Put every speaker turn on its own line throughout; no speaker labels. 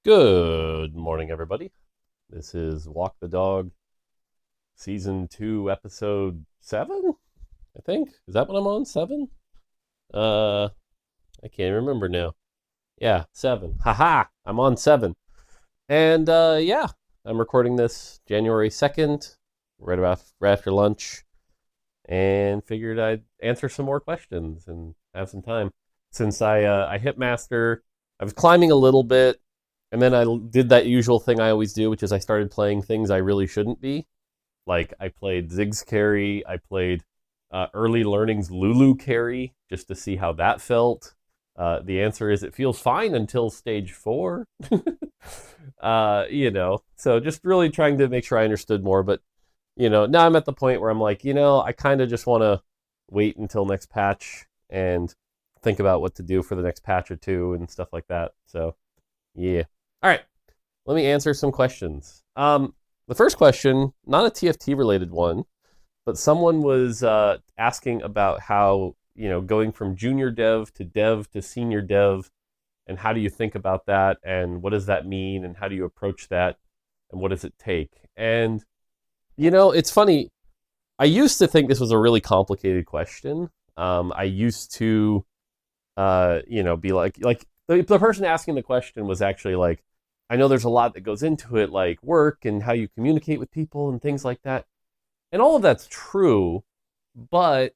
Good morning, everybody. This is Walk the Dog, Season 2, Episode 7, I think. Is that what I'm on? 7? Uh, I can't remember now. Yeah, 7. Haha, I'm on 7. And, yeah, I'm recording this January 2nd, right after lunch, and figured I'd answer some more questions and have some time. Since I hit master, I was climbing a little bit, and then I did that usual thing I always do, which is I started playing things I really shouldn't be. Like I played Ziggs carry, I played Early Learning's Lulu carry just to see how that felt. The answer is it feels fine until stage 4. So just really trying to make sure I understood more. But, now I'm at the point where I'm like, I kind of just want to wait until next patch and think about what to do for the next patch or two and stuff like that. So, yeah. All right, let me answer some questions. The first question, not a TFT related one, but someone was asking about how, going from junior dev to senior dev, and how do you think about that, and what does that mean, and how do you approach that, and what does it take? And, it's funny. I used to think this was a really complicated question. I used to, be like the person asking the question was actually like, I know there's a lot that goes into it, like work and how you communicate with people and things like that. And all of that's true, but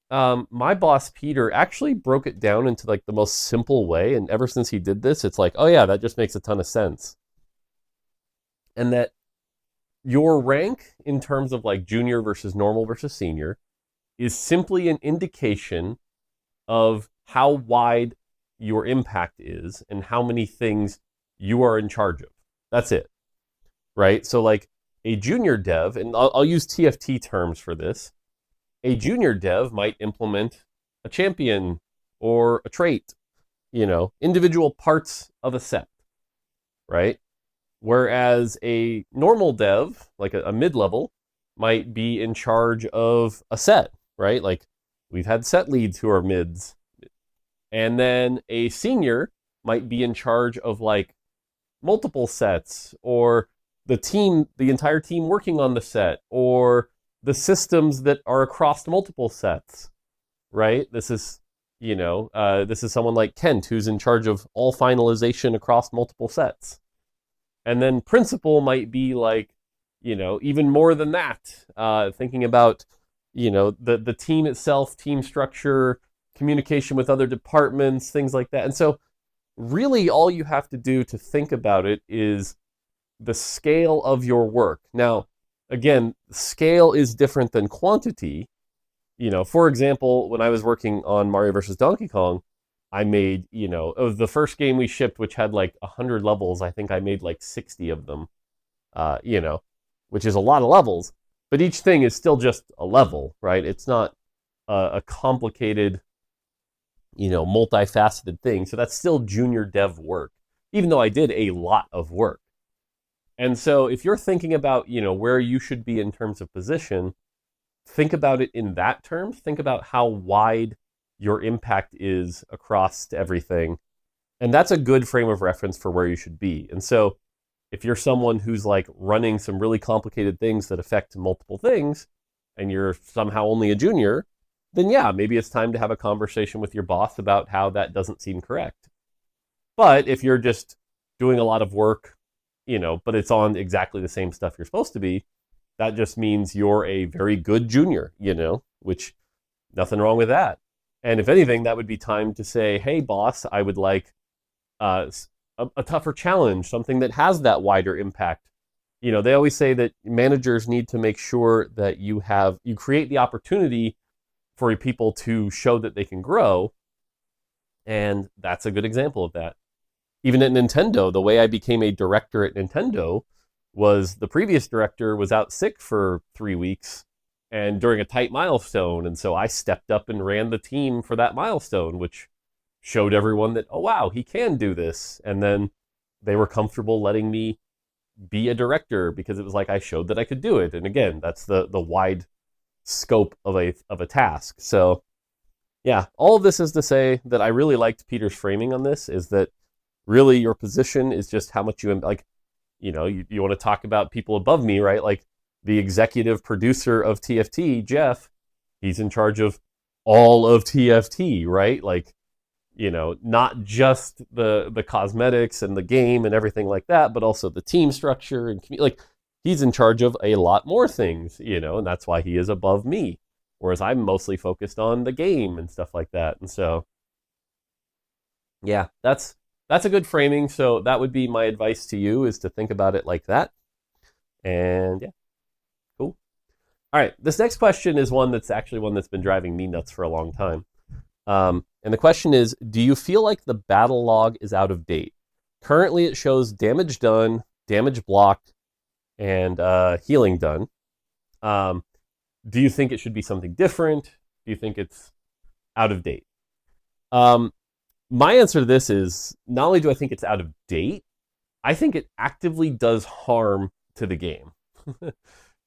my boss, Peter, actually broke it down into like the most simple way. And ever since he did this, it's like, oh yeah, that just makes a ton of sense. And that your rank in terms of like junior versus normal versus senior is simply an indication of how wide your impact is and how many things you are in charge of. That's it, right? So like a junior dev, and I'll use TFT terms for this, a junior dev might implement a champion or a trait, individual parts of a set, right? Whereas a normal dev, like a mid-level, might be in charge of a set, right? Like we've had set leads who are mids. And then a senior might be in charge of like multiple sets, or the entire team working on the set, or the systems that are across multiple sets, right? This is someone like Kent who's in charge of all finalization across multiple sets. And then principal might be like, even more than that, thinking about, the team itself, team structure, communication with other departments, things like that. And so really all you have to do to think about it is the scale of your work. Now, again, scale is different than quantity. For example, when I was working on Mario vs. Donkey Kong, I made, of the first game we shipped, which had like 100 levels, I think I made like 60 of them, which is a lot of levels. But each thing is still just a level, right? It's not a complicated, multifaceted thing. So that's still junior dev work, even though I did a lot of work. And so if you're thinking about, where you should be in terms of position, think about it in that terms. Think about how wide your impact is across everything. And that's a good frame of reference for where you should be. And so if you're someone who's like running some really complicated things that affect multiple things, and you're somehow only a junior, then yeah, maybe it's time to have a conversation with your boss about how that doesn't seem correct. But if you're just doing a lot of work, but it's on exactly the same stuff you're supposed to be, that just means you're a very good junior, which nothing wrong with that. And if anything, that would be time to say, hey, boss, I would like a tougher challenge, something that has that wider impact. They always say that managers need to make sure that you create the opportunity for people to show that they can grow. And that's a good example of that. Even at Nintendo, the way I became a director at Nintendo was the previous director was out sick for 3 weeks and during a tight milestone. And so I stepped up and ran the team for that milestone, which showed everyone that, oh, wow, he can do this. And then they were comfortable letting me be a director because it was like I showed that I could do it. And again, that's the wide scope of a task. So yeah, all of this is to say that I really liked Peter's framing on this, is that really your position is just how much you like. You want to talk about people above me, right? Like the executive producer of TFT, Jeff, he's in charge of all of TFT, right? Like, not just the cosmetics and the game and everything like that, but also the team structure and like he's in charge of a lot more things, and that's why he is above me. Whereas I'm mostly focused on the game and stuff like that. And so, yeah, that's a good framing. So that would be my advice to you, is to think about it like that. And yeah, cool. All right, this next question is one that's been driving me nuts for a long time. And the question is, do you feel like the battle log is out of date? Currently, it shows damage done, damage blocked, and healing done. Do you think it should be something different? Do you think it's out of date? My answer to this is, not only do I think it's out of date, I think it actively does harm to the game.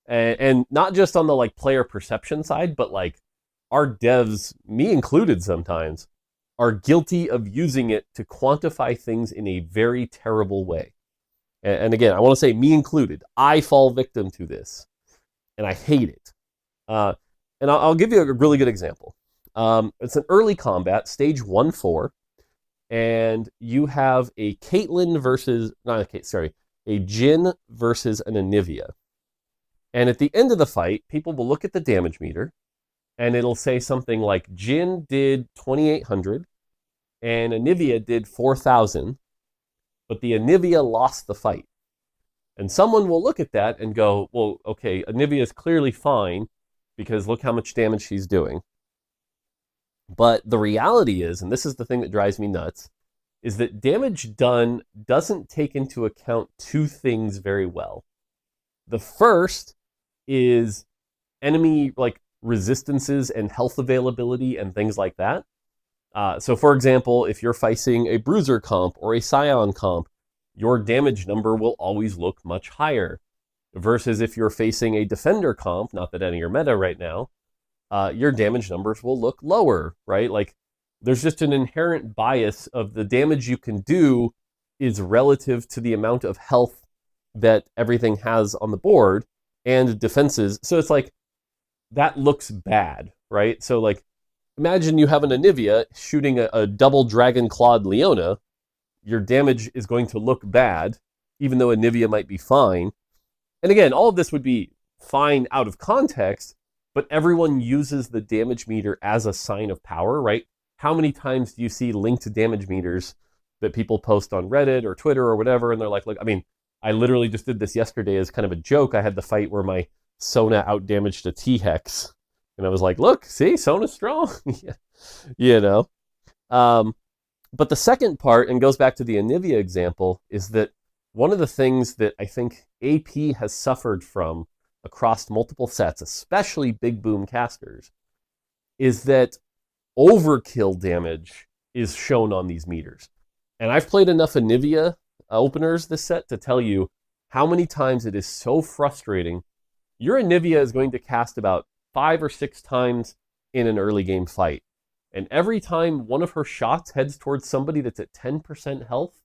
and not just on the like player perception side, but like our devs, me included sometimes, are guilty of using it to quantify things in a very terrible way. And again, I want to say me included. I fall victim to this, and I hate it. And I'll give you a really good example. It's an early combat, stage 1-4, and you have a Caitlyn versus, not a Kate, sorry, a Jhin versus an Anivia. And at the end of the fight, people will look at the damage meter, and it'll say something like Jhin did 2,800 and Anivia did 4,000, but the Anivia lost the fight. And someone will look at that and go, well, okay, Anivia is clearly fine because look how much damage she's doing. But the reality is, and this is the thing that drives me nuts, is that damage done doesn't take into account two things very well. The first is enemy like resistances and health availability and things like that. So for example, if you're facing a bruiser comp or a scion comp, your damage number will always look much higher. Versus if you're facing a defender comp, not that any are meta right now, your damage numbers will look lower, right? Like there's just an inherent bias of the damage you can do is relative to the amount of health that everything has on the board and defenses. So it's like, that looks bad, right? So like, imagine you have an Anivia shooting a double Dragon Clawed Leona. Your damage is going to look bad, even though Anivia might be fine. And again, all of this would be fine out of context, but everyone uses the damage meter as a sign of power, right? How many times do you see linked damage meters that people post on Reddit or Twitter or whatever, and they're like, look, I mean, I literally just did this yesterday as kind of a joke. I had the fight where my Sona outdamaged a T-Hex. And I was like, look, see, Sona's strong. But the second part, and goes back to the Anivia example, is that one of the things that I think AP has suffered from across multiple sets, especially big boom casters, is that overkill damage is shown on these meters. And I've played enough Anivia openers this set to tell you how many times it is so frustrating. Your Anivia is going to cast about 5 or 6 times in an early game fight. And every time one of her shots heads towards somebody that's at 10% health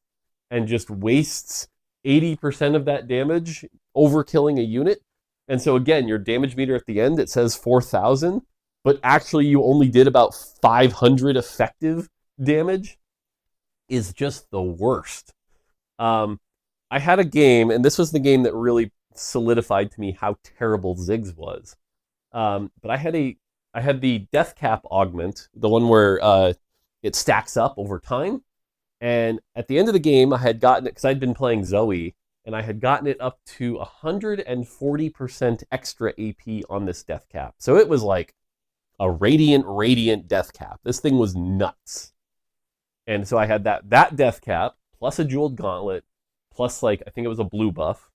and just wastes 80% of that damage, overkilling a unit. And so again, your damage meter at the end, it says 4,000, but actually you only did about 500 effective damage, is just the worst. I had a game, and this was the game that really solidified to me how terrible Ziggs was. But I had the death cap augment, the one where it stacks up over time. And at the end of the game, I had gotten it, because I'd been playing Zoe, and I had gotten it up to 140% extra AP on this death cap. So it was like a radiant death cap. This thing was nuts. And so I had that death cap, plus a jeweled gauntlet, plus like, I think it was a blue buff.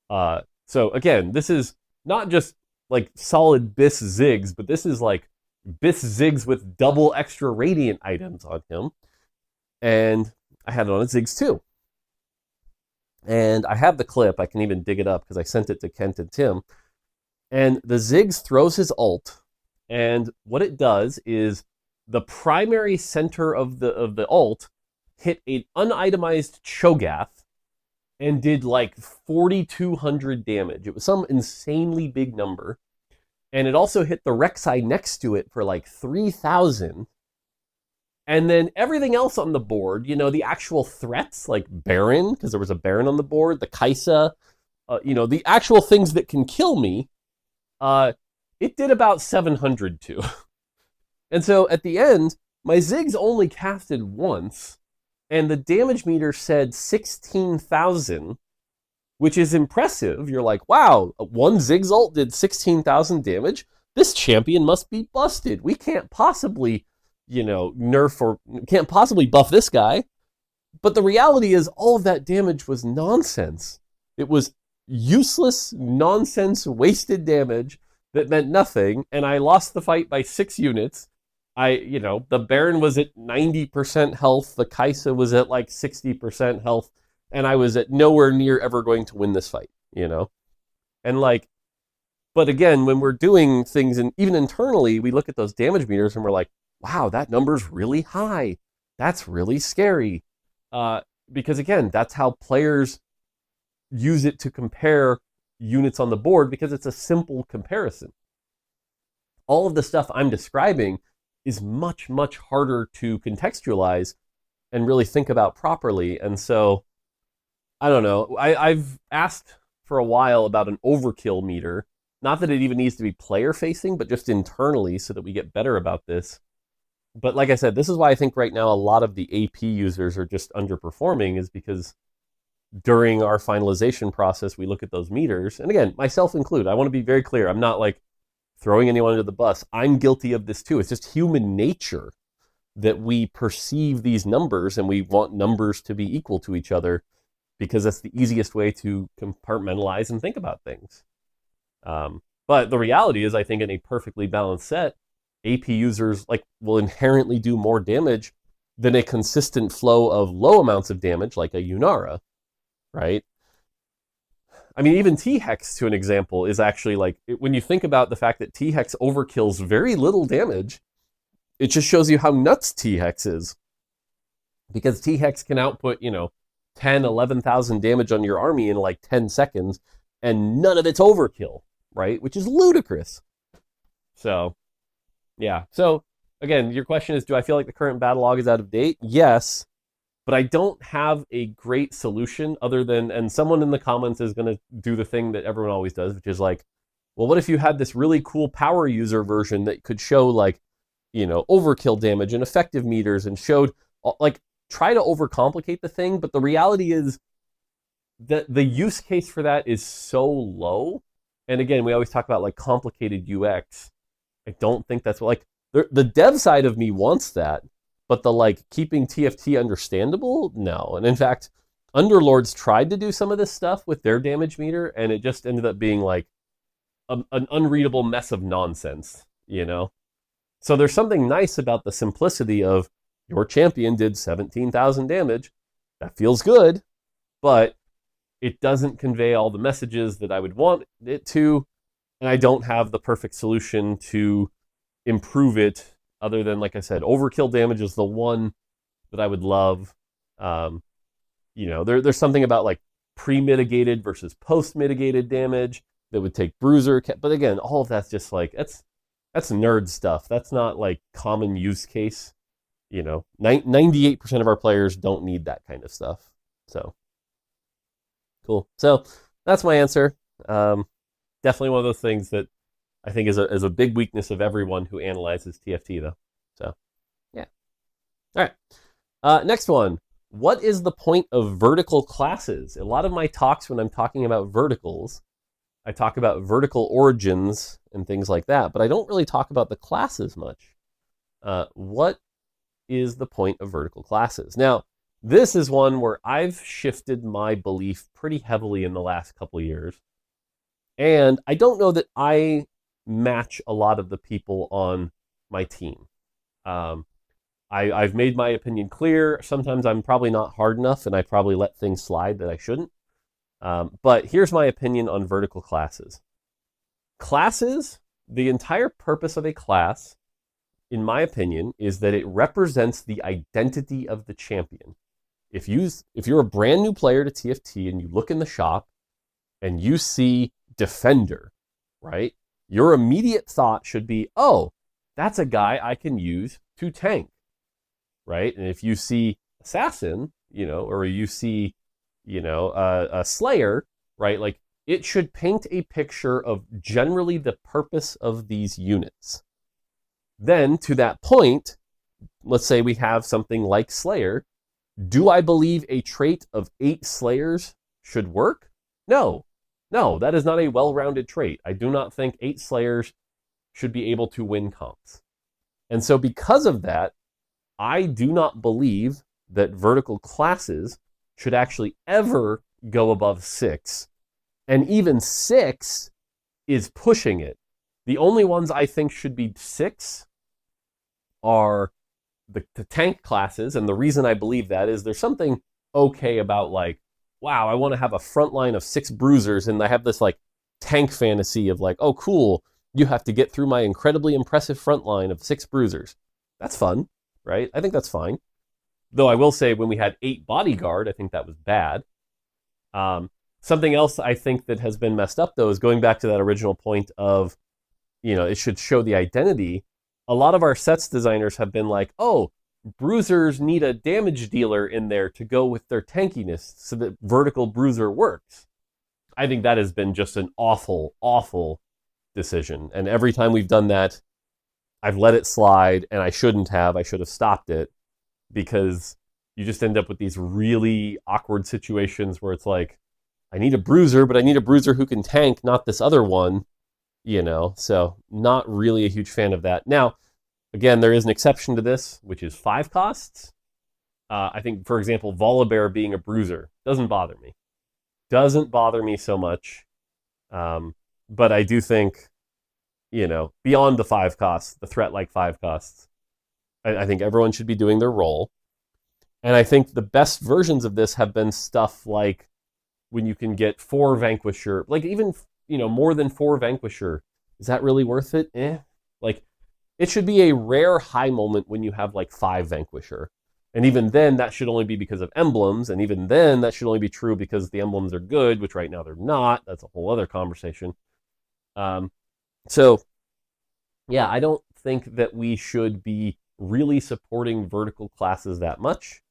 So again, this is not just like solid Biss Ziggs, but this is like Biss Ziggs with double extra radiant items on him. And I had it on a Ziggs too. And I have the clip. I can even dig it up because I sent it to Kent and Tim. And the Ziggs throws his ult, and what it does is the primary center of the ult hit an unitemized Cho'Gath and did like 4,200 damage. It was some insanely big number. And it also hit the Rek'Sai next to it for like 3,000. And then everything else on the board, the actual threats like Baron, because there was a Baron on the board, the Kaisa, the actual things that can kill me, it did about 700 too. And so at the end, my Ziggs only casted once, and the damage meter said 16,000, which is impressive. You're like, wow, one Ziggs ult did 16,000 damage? This champion must be busted. We can't possibly, nerf or can't possibly buff this guy. But the reality is all of that damage was nonsense. It was useless, nonsense, wasted damage that meant nothing, and I lost the fight by 6 units. The Baron was at 90% health, the Kaisa was at like 60% health, and I was at nowhere near ever going to win this fight, And like, but again, when we're doing things, and even internally, we look at those damage meters and we're like, wow, that number's really high. That's really scary. Because again, that's how players use it to compare units on the board, because it's a simple comparison. All of the stuff I'm describing is much, much harder to contextualize and really think about properly. And so, I don't know. I've asked for a while about an overkill meter. Not that it even needs to be player facing, but just internally so that we get better about this. But like I said, this is why I think right now a lot of the AP users are just underperforming, is because during our finalization process, we look at those meters. And again, myself included, I want to be very clear. I'm not like throwing anyone under the bus. I'm guilty of this too. It's just human nature that we perceive these numbers and we want numbers to be equal to each other, because that's the easiest way to compartmentalize and think about things. But the reality is, I think in a perfectly balanced set, AP users will inherently do more damage than a consistent flow of low amounts of damage like a Yunara, right? I mean, even T-Hex, to an example, is actually when you think about the fact that T-Hex overkills very little damage, it just shows you how nuts T-Hex is. Because T-Hex can output, 10, 11,000 damage on your army in like 10 seconds, and none of it's overkill, right? Which is ludicrous. So, yeah. So, again, your question is, do I feel like the current battle log is out of date? Yes, but I don't have a great solution other than, and someone in the comments is going to do the thing that everyone always does, which is like, well, what if you had this really cool power user version that could show overkill damage and effective meters and showed, try to overcomplicate the thing, but the reality is that the use case for that is so low. And again, we always talk about complicated UX. I don't think that's the dev side of me wants that, but the keeping TFT understandable, no. And in fact, Underlords tried to do some of this stuff with their damage meter, and it just ended up being an unreadable mess of nonsense, So there's something nice about the simplicity of your champion did 17,000 damage. That feels good, but it doesn't convey all the messages that I would want it to, and I don't have the perfect solution to improve it other than, like I said, overkill damage is the one that I would love. There's something about pre-mitigated versus post-mitigated damage that would take bruiser, but again, all of that's just that's nerd stuff. That's not common use case. 98% of our players don't need that kind of stuff. So, cool. So that's my answer. Definitely one of those things that I think is a big weakness of everyone who analyzes TFT, though. So, yeah. All right. Next one. What is the point of vertical classes? A lot of my talks, when I'm talking about verticals, I talk about vertical origins and things like that, but I don't really talk about the classes much. What is the point of vertical classes? Now, this is one where I've shifted my belief pretty heavily in the last couple of years. And I don't know that I match a lot of the people on my team. I've made my opinion clear. Sometimes I'm probably not hard enough, and I probably let things slide that I shouldn't. But here's my opinion on vertical classes. Classes, the entire purpose of a class, in my opinion, is that it represents the identity of the champion. if you're a brand new player to TFT and you look in the shop and you see Defender, right? Your immediate thought should be, oh, that's a guy I can use to tank, right? And if you see Assassin, or you see, a Slayer, right? Like, it should paint a picture of generally the purpose of these units. Then, to that point, let's say we have something like Slayer. Do I believe a trait of 8 Slayers should work? No. No, that is not a well-rounded trait. I do not think 8 Slayers should be able to win comps. And so because of that, I do not believe that vertical classes should actually ever go above 6. And even 6 is pushing it. The only ones I think should be 6 are the tank classes. And the reason I believe that is there's something okay about, like, wow, I want to have a front line of 6 bruisers, and I have this like tank fantasy of like, oh cool, you have to get through my incredibly impressive front line of 6 bruisers. That's fun, right? I think that's fine. Though I will say, when we had 8 bodyguard, I think that was bad. Something else I think that has been messed up, though, is going back to that original point of, it should show the identity. A lot of our sets designers have been like, oh, bruisers need a damage dealer in there to go with their tankiness so that vertical bruiser works. I think that has been just an awful, awful decision. And every time we've done that, I've let it slide, and I shouldn't have. I should have stopped it, because you just end up with these really awkward situations where it's like, I need a bruiser, but I need a bruiser who can tank, not this other one, So not really a huge fan of that. Now, again, there is an exception to this, which is 5 costs. I think, for example, Volibear being a bruiser doesn't bother me. Doesn't bother me so much. But I do think, beyond the 5 costs, the threat-like 5 costs, I think everyone should be doing their role. And I think the best versions of this have been stuff like when you can get 4 Vanquisher, like even, more than 4 Vanquisher. Is that really worth it? Like, it should be a rare high moment when you have like 5 Vanquisher. And even then, that should only be because of emblems. And even then, that should only be true because the emblems are good, which right now they're not. That's a whole other conversation. So, yeah, I don't think that we should be really supporting vertical classes that much.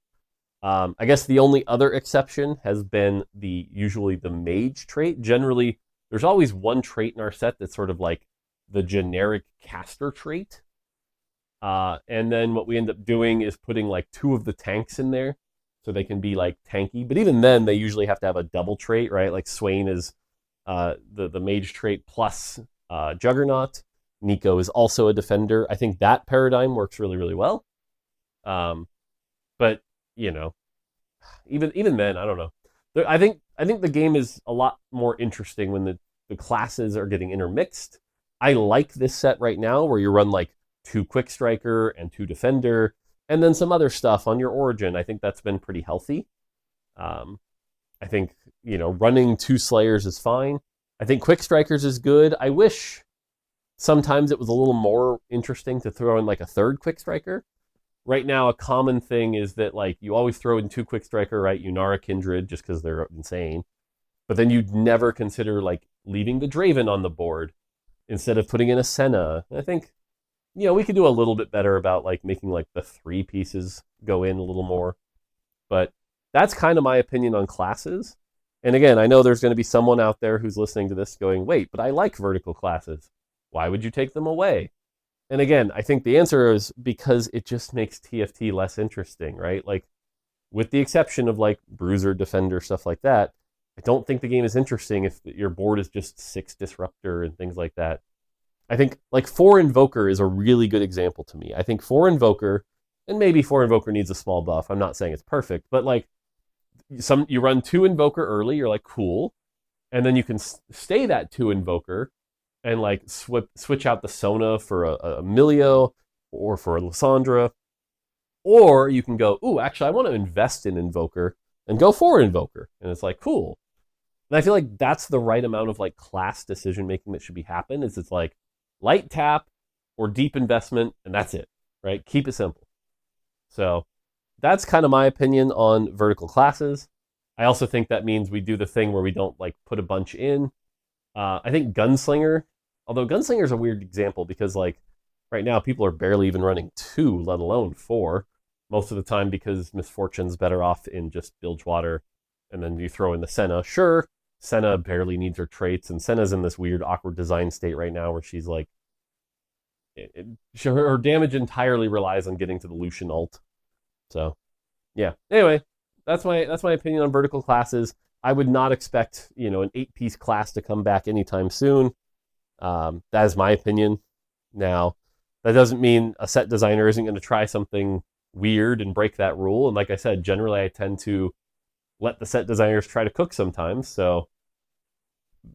I guess the only other exception has been usually the mage trait. Generally, there's always one trait in our set that's sort of like the generic caster trait. And then what we end up doing is putting like 2 of the tanks in there so they can be like tanky. But even then, they usually have to have a double trait, right? Like Swain is the mage trait plus Juggernaut. Nico is also a defender. I think that paradigm works really, really well. But even then, I don't know. I think the game is a lot more interesting when the classes are getting intermixed. I like this set right now where you run like 2 Quick Striker and 2 Defender, and then some other stuff on your Origin. I think that's been pretty healthy. I think, running 2 Slayers is fine. I think Quick Strikers is good. I wish sometimes it was a little more interesting to throw in like a 3rd Quick Striker. Right now, a common thing is that like you always throw in 2 Quick Striker, right? Unara Kindred, just because they're insane. But then you'd never consider like leaving the Draven on the board instead of putting in a Senna. I think, we could do a little bit better about like making like the 3 pieces go in a little more. But that's kind of my opinion on classes. And again, I know there's going to be someone out there who's listening to this going, wait, but I like vertical classes. Why would you take them away? And again, I think the answer is because it just makes TFT less interesting, right? Like, with the exception of like Bruiser, Defender, stuff like that, I don't think the game is interesting if your board is just 6 Disruptor and things like that. I think like 4 Invoker is a really good example to me. I think 4 Invoker, and maybe 4 Invoker needs a small buff. I'm not saying it's perfect, but like you run 2 Invoker early, you're like, cool. And then you can stay that 2 Invoker and like switch out the Sona for a Emilio or for a Lysandra. Or you can go, ooh, actually, I want to invest in Invoker and go for Invoker. And it's like, cool. And I feel like that's the right amount of like class decision making that should be happen. It's like light tap or deep investment, and that's it, right? Keep it simple. So that's kind of my opinion on vertical classes. I also think that means we do the thing where we don't like put a bunch in. I think Gunslinger, although Gunslinger is a weird example because like right now people are barely even running 2, let alone 4, most of the time because Misfortune's better off in just Bilgewater, and then you throw in the Senna. Sure, Senna barely needs her traits, and Senna's in this weird awkward design state right now where she's like, her damage entirely relies on getting to the Lucian ult. So yeah. Anyway, that's my opinion on vertical classes. I would not expect an 8-piece class to come back anytime soon. That is my opinion. Now, that doesn't mean a set designer isn't going to try something weird and break that rule. And like I said, generally I tend to let the set designers try to cook sometimes. So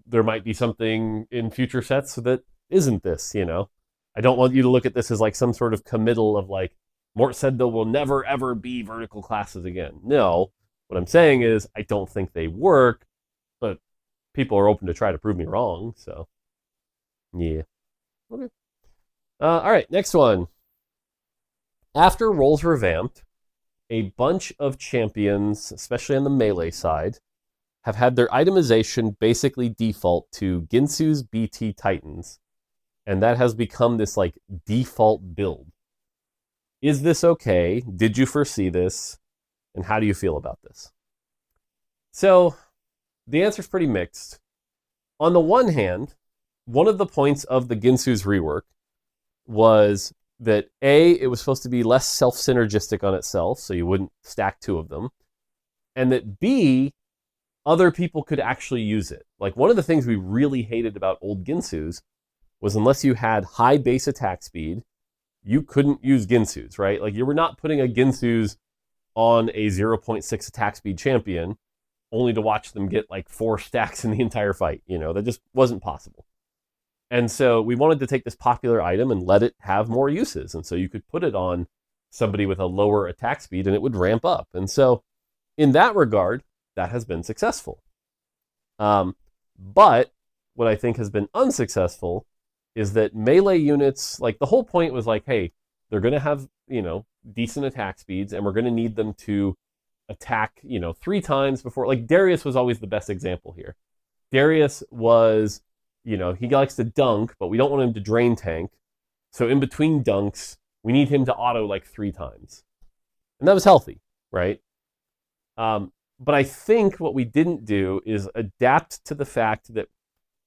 there might be something in future sets that isn't this. I don't want you to look at this as like some sort of committal of like, Mort said there will never ever be vertical classes again. No, what I'm saying is I don't think they work, but people are open to try to prove me wrong. So, yeah. Okay. All right, next one. After roles revamped, a bunch of champions, especially on the melee side, have had their itemization basically default to Ginsu's BT Titans, and that has become this like default build. Is this okay? Did you foresee this? And how do you feel about this? So the answer is pretty mixed. On the one hand, one of the points of the Ginsu's rework was that A, it was supposed to be less self-synergistic on itself, so you wouldn't stack 2 of them, and that B, other people could actually use it. Like one of the things we really hated about old Ginsu's was unless you had high base attack speed, you couldn't use Ginsu's, right? Like you were not putting a Ginsu's on a 0.6 attack speed champion only to watch them get like 4 stacks in the entire fight. That just wasn't possible. And so we wanted to take this popular item and let it have more uses. And so you could put it on somebody with a lower attack speed and it would ramp up. And so in that regard, that has been successful. But what I think has been unsuccessful is that melee units, like the whole point was like, hey, they're going to have, decent attack speeds and we're going to need them to attack, 3 times before. Like Darius was always the best example here. Darius was, he likes to dunk, but we don't want him to drain tank. So in between dunks, we need him to auto like 3 times. And that was healthy, right? But I think what we didn't do is adapt to the fact that,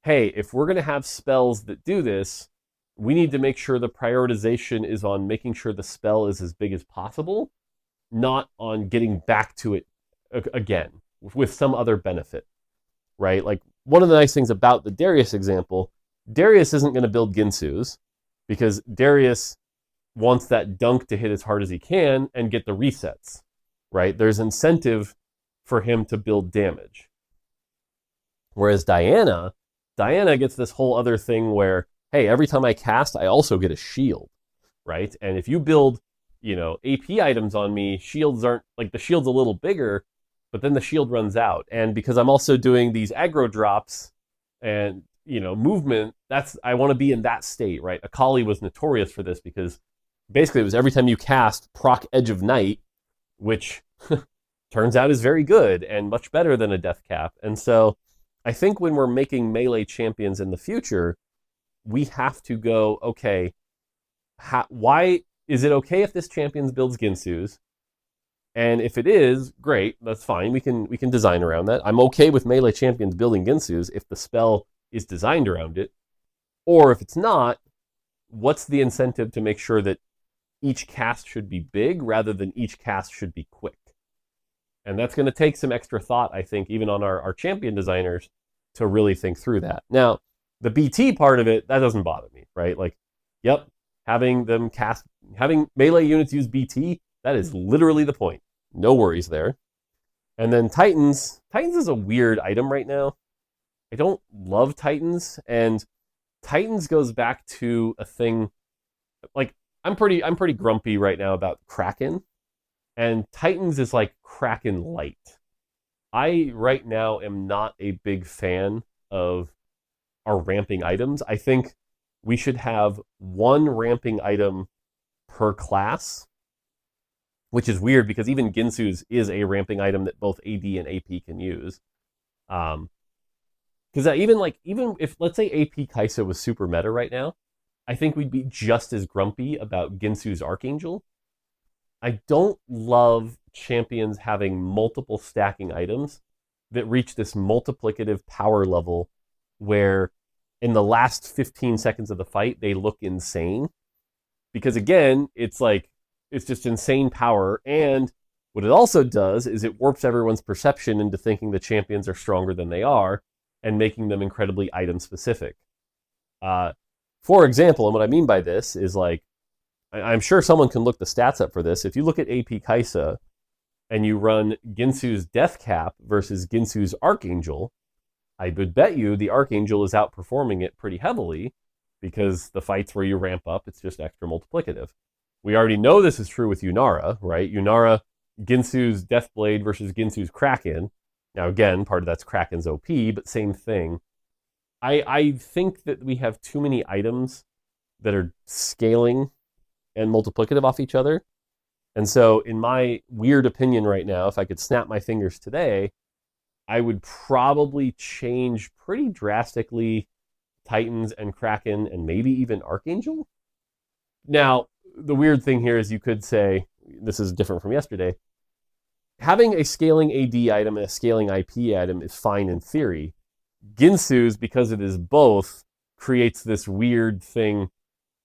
hey, if we're going to have spells that do this, we need to make sure the prioritization is on making sure the spell is as big as possible, not on getting back to it again with some other benefit, right? Like one of the nice things about the Darius example, Darius isn't going to build Ginsu's because Darius wants that dunk to hit as hard as he can and get the resets, right? There's incentive for him to build damage. Whereas Diana gets this whole other thing where, hey, every time I cast, I also get a shield, right? And if you build, AP items on me, shields aren't, like the shield's a little bigger, but then the shield runs out. And because I'm also doing these aggro drops and, movement, I want to be in that state, right? Akali was notorious for this because basically it was every time you cast, proc Edge of Night, which turns out is very good and much better than a death cap. And so I think when we're making melee champions in the future, we have to go, okay, why is it okay if this champion builds Ginsu's? And if it is, great, that's fine. We can design around that. I'm okay with melee champions building Ginsu's if the spell is designed around it. Or if it's not, what's the incentive to make sure that each cast should be big rather than each cast should be quick? And that's going to take some extra thought, I think, even on our champion designers to really think through that. Now, the BT part of it, that doesn't bother me, right? Like, yep, having melee units use BT, that is literally the point. No worries there. And then Titans is a weird item right now. I don't love Titans, and Titans goes back to a thing, like, I'm pretty grumpy right now about Kraken, and Titans is like Kraken light. I right now am not a big fan of our ramping items. I think we should have one ramping item per class, which is weird because even Ginsu's is a ramping item that both AD and AP can use. Because even if, let's say, AP Kaisa was super meta right now, I think we'd be just as grumpy about Ginsu's Archangel. I don't love champions having multiple stacking items that reach this multiplicative power level where in the last 15 seconds of the fight, they look insane. Because again, it's just insane power. And what it also does is it warps everyone's perception into thinking the champions are stronger than they are and making them incredibly item specific. For example, and what I mean by this is I'm sure someone can look the stats up for this. If you look at AP Kaisa and you run Ginsu's Death Cap versus Ginsu's Archangel, I would bet you the Archangel is outperforming it pretty heavily because the fights where you ramp up, it's just extra multiplicative. We already know this is true with Yunara, right? Yunara, Ginsu's Deathblade versus Ginsu's Kraken. Now, again, part of that's Kraken's OP, but same thing. I think that we have too many items that are scaling and multiplicative off each other. And so, in my weird opinion right now, if I could snap my fingers today, I would probably change pretty drastically Titans and Kraken and maybe even Archangel. Now, the weird thing here is you could say, this is different from yesterday, having a scaling AD item and a scaling IP item is fine in theory. Ginsu's, because it is both, creates this weird thing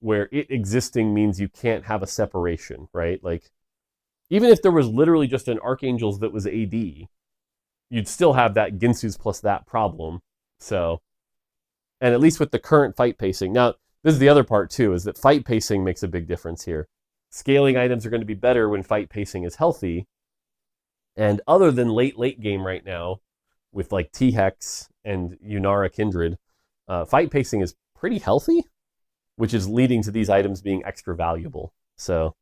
where it existing means you can't have a separation, right? Even if there was literally just an Archangel's that was AD, you'd still have that Ginsu's plus that problem. So, and at least with the current fight pacing. Now, this is the other part too, is that fight pacing makes a big difference here. Scaling items are going to be better when fight pacing is healthy. And other than late game right now, with T-Hex and Yunara Kindred, fight pacing is pretty healthy, which is leading to these items being extra valuable. So,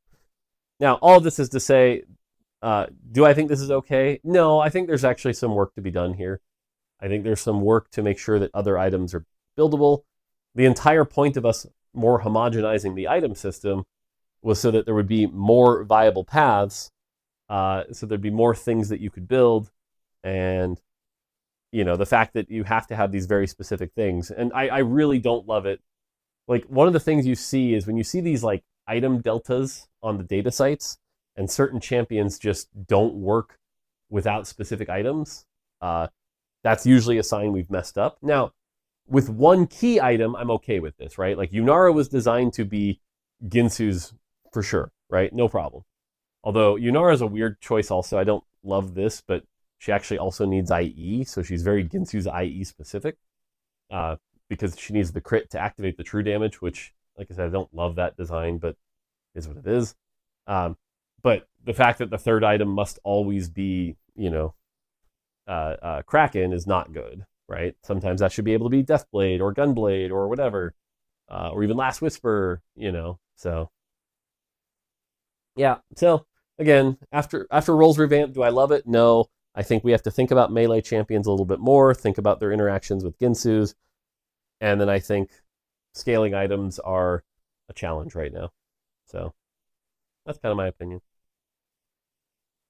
now all of this is to say, do I think this is okay? No, I think there's actually some work to be done here. I think there's some work to make sure that other items are buildable. The entire point of us more homogenizing the item system was so that there would be more viable paths, so there'd be more things that you could build, and the fact that you have to have these very specific things. And I really don't love it. One of the things you see is when you see these item deltas on the data sites, and certain champions just don't work without specific items, that's usually a sign we've messed up. Now, with one key item, I'm okay with this, right? Yunara was designed to be Ginsu's for sure, right? No problem. Although Yunara is a weird choice also. I don't love this, but she actually also needs IE, so she's very Ginsu's IE specific, because she needs the crit to activate the true damage, which, like I said, I don't love that design, but is what it is. But the fact that the third item must always be, Kraken is not good, right? Sometimes that should be able to be Deathblade or Gunblade or whatever, or even Last Whisper, So, yeah. So again, after Roll's revamp, do I love it? No. I think we have to think about melee champions a little bit more, think about their interactions with Ginsu's, and then I think scaling items are a challenge right now. So that's kind of my opinion.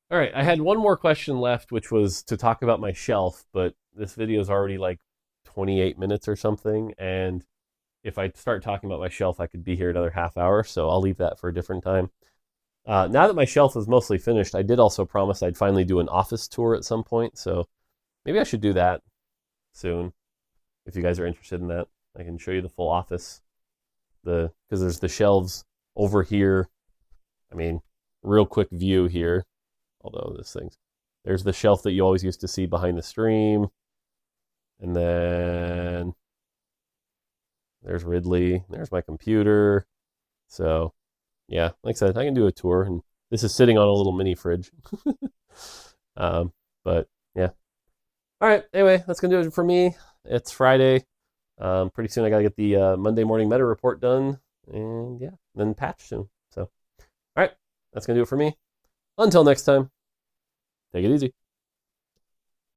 All right, I had one more question left, which was to talk about my shelf, but this video is already 28 minutes or something, and if I start talking about my shelf, I could be here another half hour, so I'll leave that for a different time. Now that my shelf is mostly finished, I did also promise I'd finally do an office tour at some point, so maybe I should do that soon, if you guys are interested in that. I can show you the full office, because there's the shelves over here. I mean, real quick view here. Although there's the shelf that you always used to see behind the stream. And then there's Ridley. There's my computer. So, yeah, like I said, I can do a tour. And this is sitting on a little mini fridge. But, yeah. All right, anyway, that's going to do it for me. It's Friday. Pretty soon I got to get the Monday morning meta report done. And, yeah, then patch soon. So, all right, that's going to do it for me. Until next time. Take it easy.